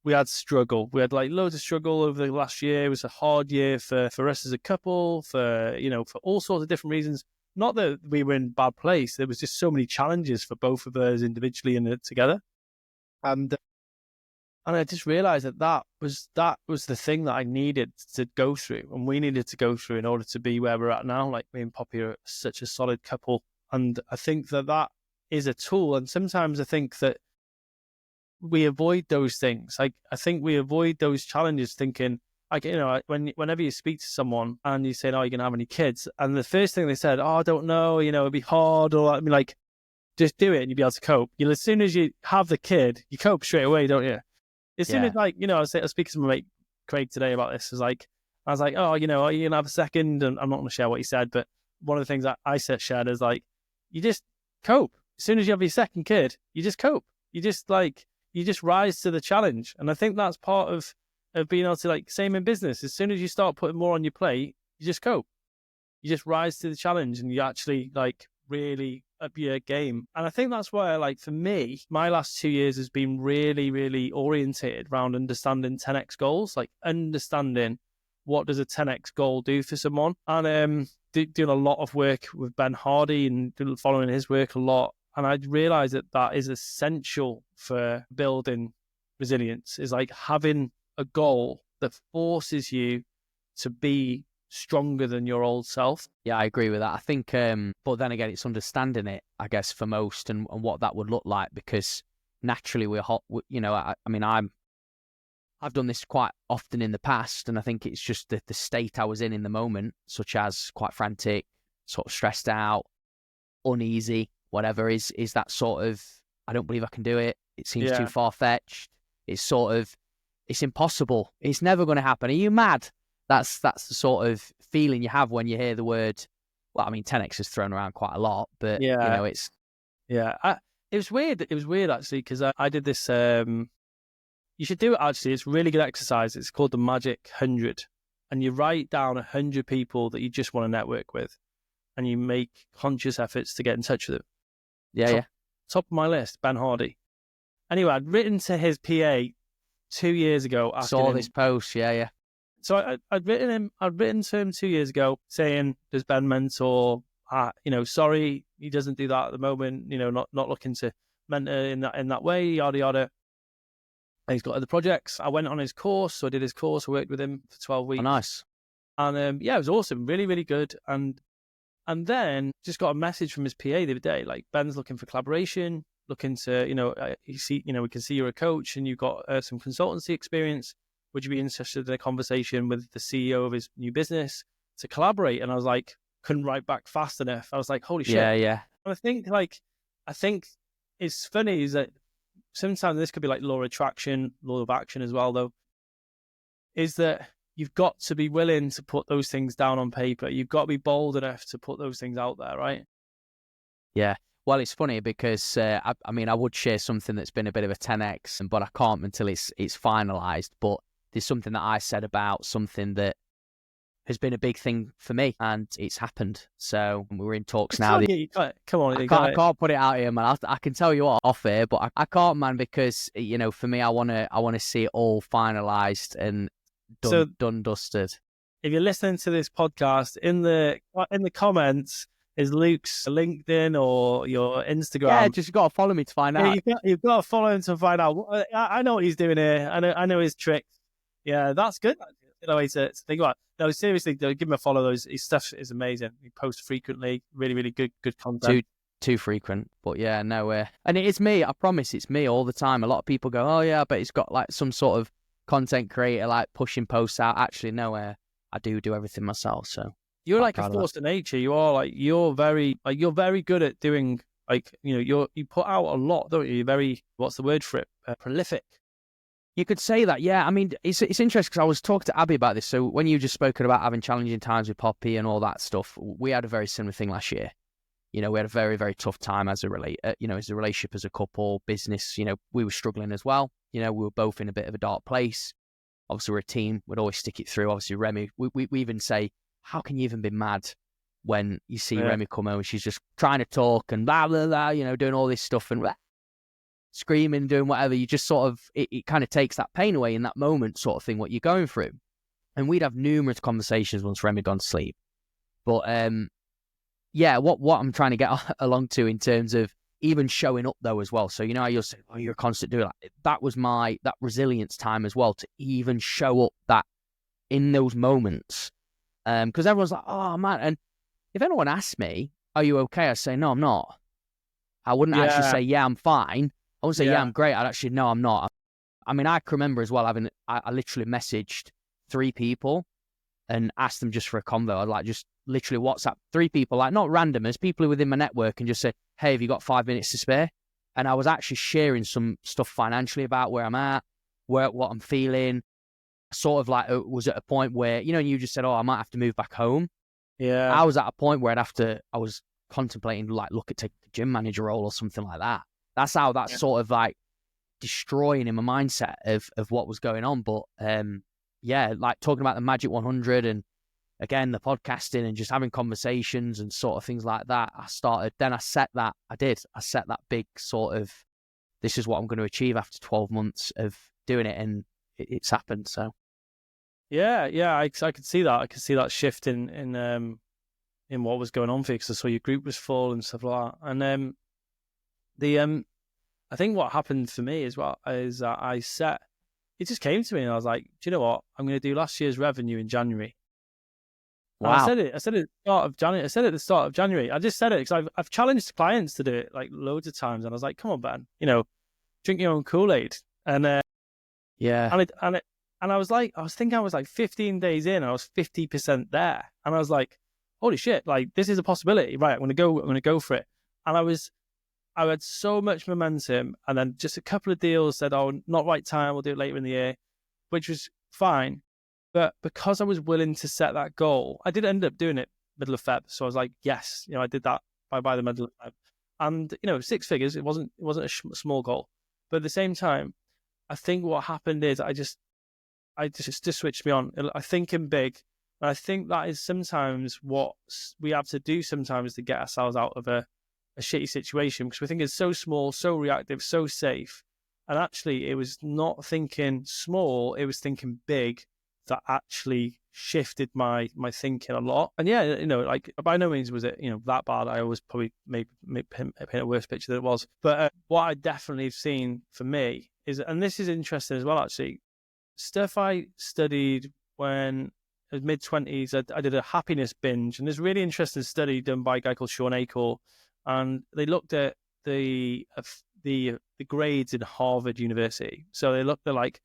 we had struggle. We had like loads of struggle over the last year. It was a hard year for us as a couple, for all sorts of different reasons. Not that we were in a bad place. There was just so many challenges for both of us individually and together. And I just realized that was the thing that I needed to go through, and we needed to go through in order to be where we're at now. Like, me and Poppy are such a solid couple. And I think that is a tool. And sometimes I think that we avoid those things. Like, I think we avoid those challenges thinking, like, whenever you speak to someone and you say, oh, you're going to have any kids? And the first thing they said, oh, I don't know, it'd be hard. Or, I mean, like, just do it and you'll be able to cope. As soon as you have the kid, you cope straight away, don't you? As soon as, like, I was speaking to my mate Craig today about this. I was like, oh, are you going to have a second? And I'm not going to share what he said, but one of the things that I shared is like, you just cope. As soon as you have your second kid, you just cope. You just rise to the challenge. And I think that's part of being able to, like, same in business. As soon as you start putting more on your plate, you just cope. You just rise to the challenge, and you actually, like, really up your game. And I think that's why, like, for me, my last 2 years has been really, really orientated around understanding 10x goals, like understanding what does a 10x goal do for someone. And doing a lot of work with Ben Hardy and following his work a lot. And I realized that is essential for building resilience, is like having a goal that forces you to be stronger than your old self. Yeah, I agree with that. I think, but then again, it's understanding it, I guess, for most, and what that would look like, because naturally we're hot. I've done this quite often in the past, and I think it's just the state I was in the moment, such as quite frantic, sort of stressed out, uneasy, whatever, is that sort of, I don't believe I can do it. It seems too far-fetched. It's impossible. It's never going to happen. Are you mad? That's the sort of feeling you have when you hear the word. Well, I mean, 10x is thrown around quite a lot, but it's. Yeah, it was weird. It was weird actually, because I did this. You should do it actually. It's really good exercise. It's called the Magic 100, and you write down 100 people that you just want to network with, and you make conscious efforts to get in touch with them. Yeah, Top of my list, Ben Hardy. Anyway, I'd written to his PA 2 years ago. Saw this post, yeah. So I'd written to him 2 years ago saying, does Ben mentor? Sorry, he doesn't do that at the moment. Not looking to mentor in that way, yada yada. And he's got other projects. I went on his course, so I did his course. I worked with him for 12 weeks. Oh, nice. And yeah, it was awesome, really, really good. And then just got a message from his PA the other day, like, Ben's looking for collaboration, looking to, we can see you're a coach and you've got some consultancy experience. Would you be interested in a conversation with the CEO of his new business to collaborate? And I was like, couldn't write back fast enough. I was like, holy shit. Yeah. And I think it's funny is that sometimes this could be like law of attraction, law of action as well, though, is that you've got to be willing to put those things down on paper. You've got to be bold enough to put those things out there, right? Yeah. Well, it's funny because, I would share something that's been a bit of a 10x, but I can't until it's finalised. But there's something that I said about something that has been a big thing for me, and it's happened. So we're in talks now. Come on, I can't put it out here, man. I can tell you what off here, but I can't, man, because for me, I want to see it all finalised and done, dusted. If you're listening to this podcast, in the comments is Luke's LinkedIn or your Instagram. Yeah, just got to follow me to find out. You've got to follow him to find out. I know what he's doing here. I know his tricks. Yeah, that's good. Way to think about. No, seriously, give him a follow. His stuff is amazing. He posts frequently. Really, really good content. Too frequent, but yeah, no. And it is me. I promise, it's me all the time. A lot of people go, "Oh yeah, but he's got like some sort of content creator like pushing posts out." Actually, no. I do everything myself. So you're like a force of nature. You are you're very good at doing you put out a lot, don't you? You're very, what's the word for it? Prolific. You could say that, yeah. I mean, it's interesting because I was talking to Abby about this. So when you just spoken about having challenging times with Poppy and all that stuff, we had a very similar thing last year. We had a very, very tough time as a relationship, as a couple, business. We were struggling as well. We were both in a bit of a dark place. Obviously, we're a team. We'd always stick it through. Obviously, Remy, we even say, how can you even be mad when you see Remy come home? She's just trying to talk and blah, blah, blah, doing all this stuff and screaming, doing whatever. You just sort of, it kind of takes that pain away in that moment, sort of thing, what you're going through. And we'd have numerous conversations once Remy had gone to sleep. But what I'm trying to get along to in terms of even showing up though as well. So how you'll say, oh, you're a constant doer. That was that resilience time as well, to even show up that in those moments. Because everyone's like, oh man. And if anyone asks me, are you okay? I say, no, I'm not. I wouldn't actually say, yeah, I'm fine. I wouldn't say, yeah, I'm great. I'd actually, no, I'm not. I mean, I can remember as well I literally messaged 3 people and asked them just for a convo. I'd just literally WhatsApp 3 people, not randomers, people within my network, and just say, hey, have you got 5 minutes to spare? And I was actually sharing some stuff financially about where I'm at, what I'm feeling. Sort of was at a point where, you just said, oh, I might have to move back home. Yeah. I was at a point where I was contemplating look at taking the gym manager role or something like that. That's how that's sort of destroying in my mindset of what was going on. But talking about the Magic 100 and again, the podcasting and just having conversations and sort of things like that. I set that big sort of, this is what I'm going to achieve after 12 months of doing it. And it's happened. So. Yeah. I could see that. I could see that shift in what was going on for you, because I saw your group was full and stuff like that. And I think what happened for me as well is that it just came to me and I was like, do you know what? I'm going to do last year's revenue in January. Wow. I said it at the start of January. I just said it because I've challenged clients to do it loads of times. And I was like, come on, Ben, drink your own Kool-Aid. And and I was thinking I was 15 days in, I was 50% there. And I was like, holy shit, this is a possibility. Right, I'm going to go for it. And I had so much momentum, and then just a couple of deals said, oh, not right time, we'll do it later in the year, which was fine. But because I was willing to set that goal, I did end up doing it middle of Feb. So I was like, yes, I did that by the middle of Feb. And, 6 figures, it wasn't a small goal. But at the same time, I think what happened is I just switched me on. I think in big. And I think that is sometimes what we have to do sometimes to get ourselves out of a shitty situation, because we think it's so small, so reactive, so safe. And actually, it was not thinking small, it was thinking big that actually shifted my thinking a lot. And yeah, like by no means was it that bad. I always probably paint a worse picture than it was. But what I definitely have seen for me is, and this is interesting as well, actually, stuff I studied when I was mid-20s. I did a happiness binge, and there's a really interesting study done by a guy called Sean Acor, and they looked at the grades in Harvard University. So they looked at like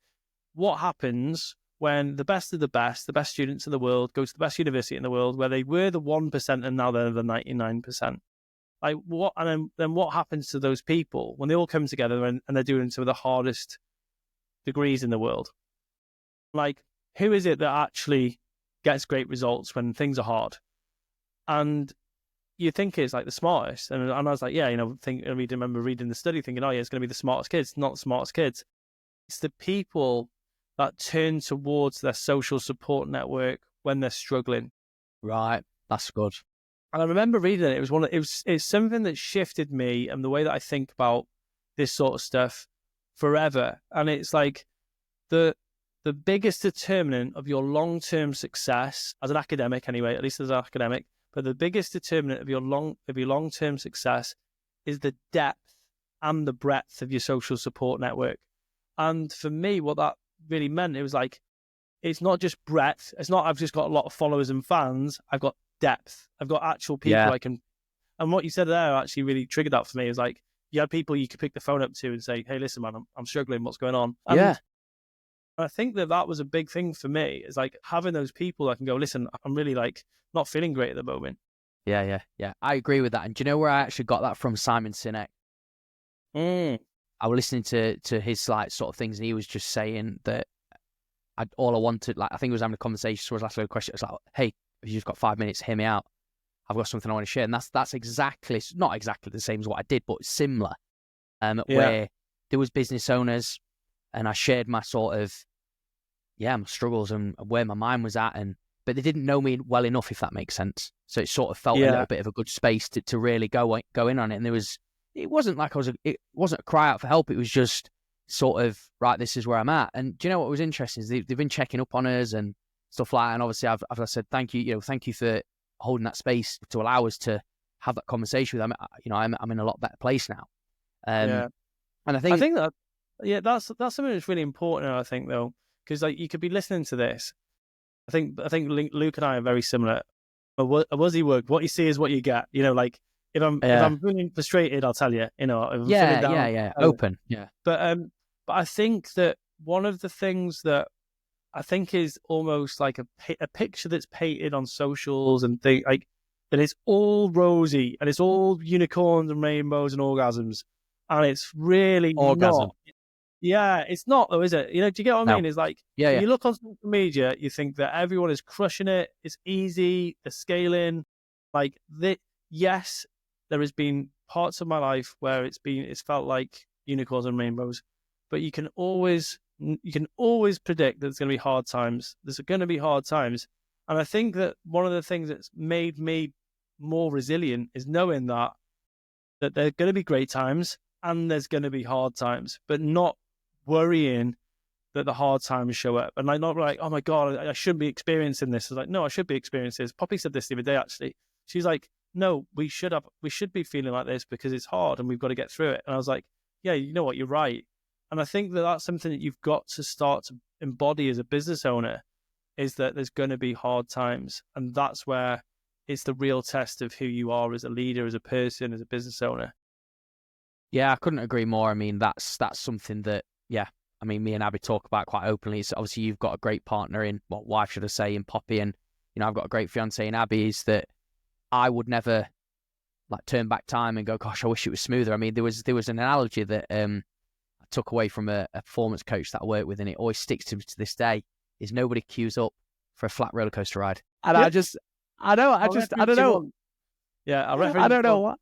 what happens when the best of the best students in the world go to the best university in the world, where they were the 1% and now they're the 99%. Like what, and then what happens to those people when they all come together and they're doing some of the hardest degrees in the world? Like, who is it that actually gets great results when things are hard? And you think it's like the smartest. And I was like, yeah, I remember reading the study thinking, oh yeah, it's going to be the smartest kids. Not the smartest kids. It's the people that turn towards their social support network when they're struggling. Right. That's good. And I remember reading it. It's something that shifted me and the way that I think about this sort of stuff forever. And it's like the biggest determinant of your long-term success as an academic, anyway, at least as an academic, but the biggest determinant of your long-term success is the depth and the breadth of your social support network. And for me, what that really meant, it was like, it's not just breadth. It's not I've just got a lot of followers and fans. I've got depth. I've got actual people I can. And what you said there actually really triggered that for me. Is like you had people you could pick the phone up to and say, "Hey, listen, man, I'm struggling. What's going on?" And I think that was a big thing for me. Is like having those people that can go, "Listen, I'm really like not feeling great at the moment." Yeah. I agree with that. And do you know where I actually got that from? Simon Sinek. I was listening to his like sort of things, and he was just saying that all I wanted, like I think he was having a conversation. So I was asking a question. It's like, hey, if you've just got 5 minutes, hear me out. I've got something I want to share, and that's exactly not exactly the same as what I did, but similar. Where there was business owners, and I shared my sort of my struggles and where my mind was at, but they didn't know me well enough, if that makes sense. So it sort of felt a little bit of a good space to really go in on it. And it wasn't like it wasn't a cry out for help. It was just sort of, right, this is where I'm at. And do you know what was interesting is they've been checking up on us and stuff like that. And obviously I've said, thank you, thank you for holding that space to allow us to have that conversation with them. I'm in a lot better place now. And I think that, that's something that's really important. I think though, because like you could be listening to this. I think Luke and I are very similar. A WYSI work. What you see is what you get. Like if I'm feeling frustrated, I'll tell you. If I'm feeling down, open. But I think that one of the things that I think is almost like a picture that's painted on socials and things like that it's all rosy and it's all unicorns and rainbows and orgasms, and it's really not. Yeah, it's not though, is it? Do you get what I mean? It's like when you look on social media, you think that everyone is crushing it. It's easy. They're scaling. Like yes, there has been parts of my life where it's felt like unicorns and rainbows, but you can always predict that there's going to be hard times. There's going to be hard times, and I think that one of the things that's made me more resilient is knowing that there are going to be great times and there's going to be hard times, but not worrying that the hard times show up, and not like, oh my god, I shouldn't be experiencing this. It's like, no, I should be experiencing this. Poppy said this the other day, actually. She's like, no, we should be feeling like this because it's hard and we've got to get through it. And I was like, yeah, you know what, you're right. And I think that that's something that you've got to start to embody as a business owner, is that there's going to be hard times, and that's where it's the real test of who you are as a leader, as a person, as a business owner. Yeah, I couldn't agree more. I mean, that's something that, me and Abby talk about quite openly. It's obviously you've got a great partner wife should I say, in Poppy, and I've got a great fiance in Abby. Is that I would never like turn back time and go, gosh, I wish it was smoother. I mean, there was an analogy that I took away from a performance coach that I work with, and it always sticks to me to this day. Is nobody queues up for a flat roller coaster ride, and I don't know. Yeah, I don't know what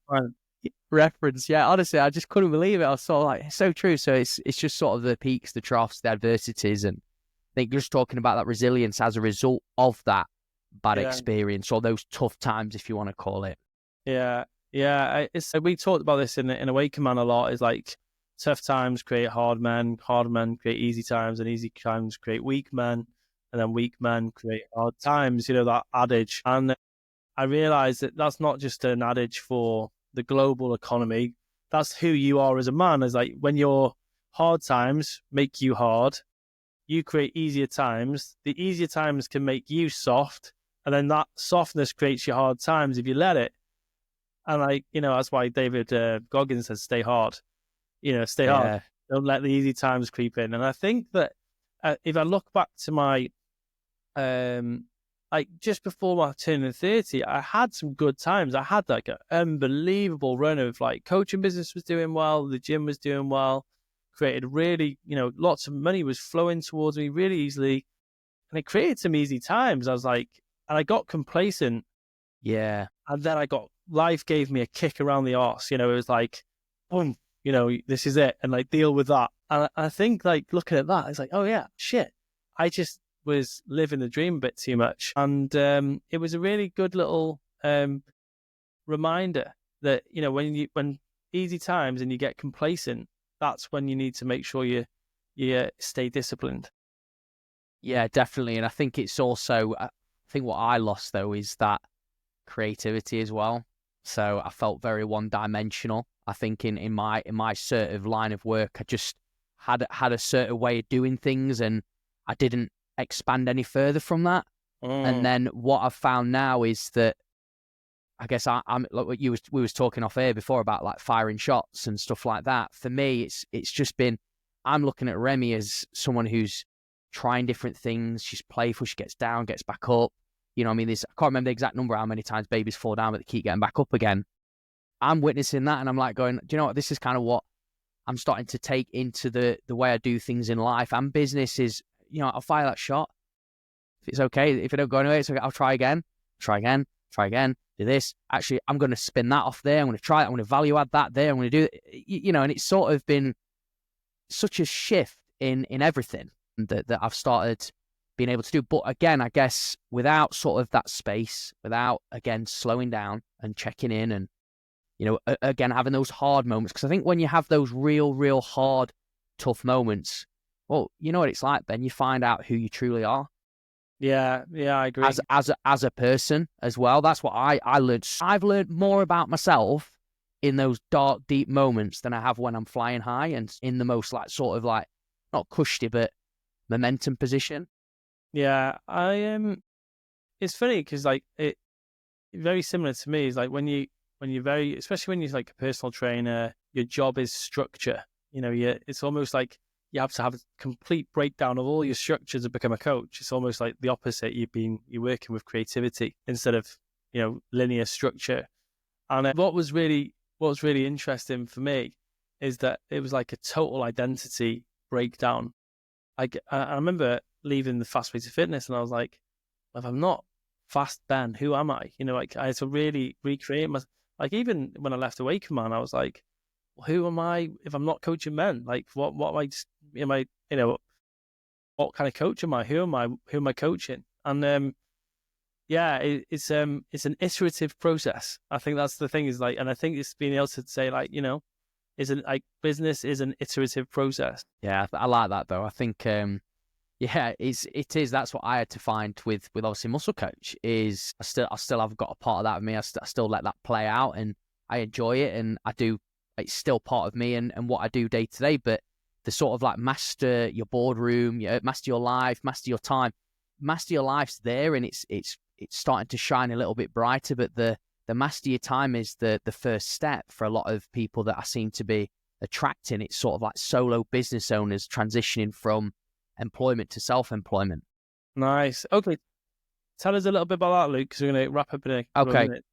reference. Yeah, honestly, I just couldn't believe it. I was sort of like, it's so true. So it's just sort of the peaks, the troughs, the adversities, and I think just talking about that resilience as a result of that bad experience or those tough times, if you want to call it. Yeah. We talked about this in Awaken Man a lot. Is like tough times create hard men create easy times, and easy times create weak men. and then weak men create hard times, that adage. And I realized that that's not just an adage for the global economy. That's who you are as a man. Is like when your hard times make you hard, you create easier times. The easier times can make you soft, and then that softness creates your hard times if you let it. And that's why David Goggins says, stay hard. Stay hard. Don't let the easy times creep in. And I think that if I look back to my, just before my turning 30, I had some good times. I had like an unbelievable run of like coaching business was doing well, the gym was doing well, created really, lots of money was flowing towards me really easily. And it created some easy times. I was like, and I got complacent. Yeah. And then life gave me a kick around the arse. It was like, boom, this is it. And like, deal with that. And I think like looking at that, it's like, oh yeah, shit. I just was living the dream a bit too much. And it was a really good little reminder that, when easy times and you get complacent, that's when you need to make sure you stay disciplined. Yeah, definitely. And I think it's also, I think what I lost though is that creativity as well. So I felt very one-dimensional. I think in my sort of line of work, I just had a certain way of doing things, and I didn't expand any further from that. And then what I've found now is that I guess I'm like what we was talking off air before about like firing shots and stuff like that. For me, it's just been, I'm looking at Remy as someone who's trying different things. She's playful. She gets down, gets back up. I mean, I can't remember the exact number how many times babies fall down, but they keep getting back up again. I'm witnessing that, and I'm like going, do you know what? This is kind of what I'm starting to take into the way I do things in life and business is, I'll fire that shot. If it's okay, if it don't go anywhere, it's okay. I'll try again, do this. Actually, I'm going to spin that off there. I'm going to try it. I'm going to value add that there. I'm going to do it, and it's sort of been such a shift in everything that I've started being able to do. But again, I guess without sort of that space, without, again, slowing down and checking in and, again, having those hard moments. Because I think when you have those real hard, tough moments, well, you know what it's like, Ben. You find out who you truly are. Yeah, I agree. As a person as well. That's what I learned. I've learned more about myself in those dark, deep moments than I have when I'm flying high and in the most like sort of like not cushy but momentum position. Yeah, it's funny because like it very similar to me is like when you're especially when you're like a personal trainer, your job is structure. It's almost like you have to have a complete breakdown of all your structures to become a coach. It's almost like the opposite. You're working with creativity instead of linear structure. And what was really interesting for me is that it was like a total identity breakdown. I remember leaving the Fast Way to Fitness, and I was like, if I'm not Fast Ben, who am I? I had to really recreate my. Like even when I left Awaken Man, I was like, who am I if I'm not coaching men? Like what am I, what kind of coach am I? Who am I coaching? And it's an iterative process. I think that's the thing is like, and I think it's being able to say like, isn't like business is an iterative process. Yeah, I like that though. I think it is. That's what I had to find with obviously Muscle Coach is I still have got a part of that of me. I still let that play out and I enjoy it, and I do. It's still part of me and what I do day to day. But the sort of like master your boardroom, master your life, master your time, master your life's there, and it's starting to shine a little bit brighter. But the master your time is the first step for a lot of people that I seem to be attracting. It's sort of like solo business owners transitioning from employment to self-employment. Nice. Okay. Tell us a little bit about that, Luke, because we're going to wrap up in a okay. minute.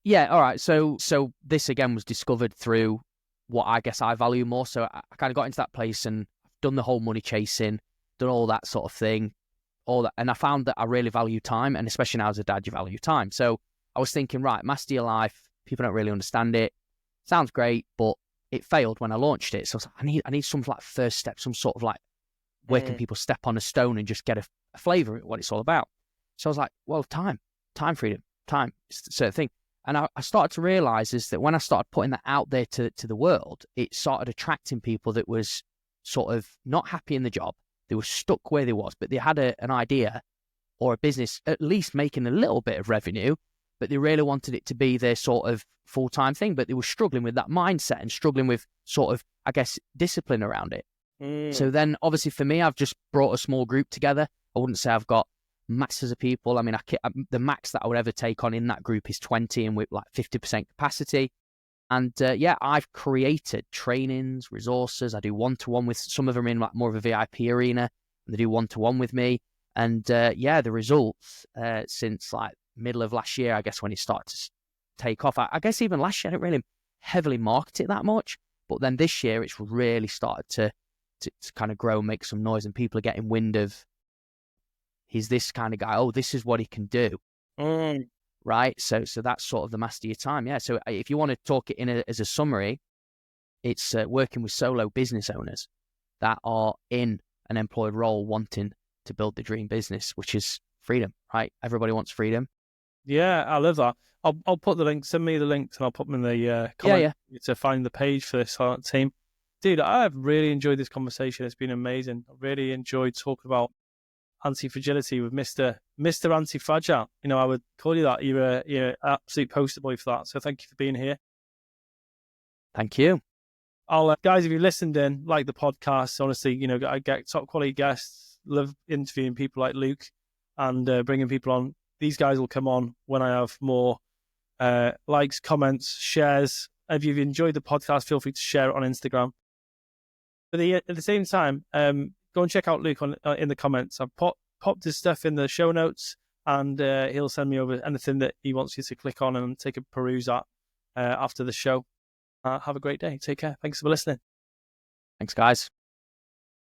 Yeah, all right. So this again was discovered through what I guess I value more. So I kind of got into that place and done the whole money chasing, done all that sort of thing, all that. And I found that I really value time, and especially now as a dad, you value time. So I was thinking, right, master your life. People don't really understand it. Sounds great, but it failed when I launched it. So I was like, I need some like first step, some sort of like, where can people step on a stone and just get a flavor of what it's all about? So I was like, well, time freedom, time, it's the certain thing. And I started to realize is that when I started putting that out there to the world, it started attracting people that was sort of not happy in the job, They were stuck where they was, but they had an idea or a business at least making a little bit of revenue, but they really wanted it to be their sort of full-time thing. But they were struggling with that mindset and struggling with sort of, I guess, discipline around it. So then obviously for me, I've just brought a small group together. I wouldn't say I've got masses of people. I mean, the max that I would ever take on in that group is 20 and with like 50% capacity. And I've created trainings, resources. I do one-to-one with some of them in like more of a VIP arena, and they do one-to-one with me. And the results since like middle of last year, I guess, when it started to take off. I guess even last year, I didn't really heavily market it that much. But then this year, it's really started to kind of grow and make some noise, and people are getting wind of, he's this kind of guy. Oh, this is what he can do. Right? So that's sort of the master your time. Yeah. So if you want to talk it as a summary, it's working with solo business owners that are in an employed role wanting to build the dream business, which is freedom, right? Everybody wants freedom. Yeah, I love that. I'll put the link, send me the links, and I'll put them in the comment to find the page for this team. Dude, I've really enjoyed this conversation. It's been amazing. I really enjoyed talking about anti-fragility with Mr. Anti-Fragile. You know, I would call you that. You're an absolute poster boy for that. So thank you for being here. Thank you. I'll guys, if you listened in, like the podcast, honestly, you know, I get top quality guests, love interviewing people like Luke and bringing people on. These guys will come on when I have more likes, comments, shares. If you've enjoyed the podcast, feel free to share it on Instagram. But at the same time, go and check out Luke in the comments. I've popped his stuff in the show notes, and he'll send me over anything that he wants you to click on and take a peruse at after the show. Have a great day. Take care. Thanks for listening. Thanks, guys.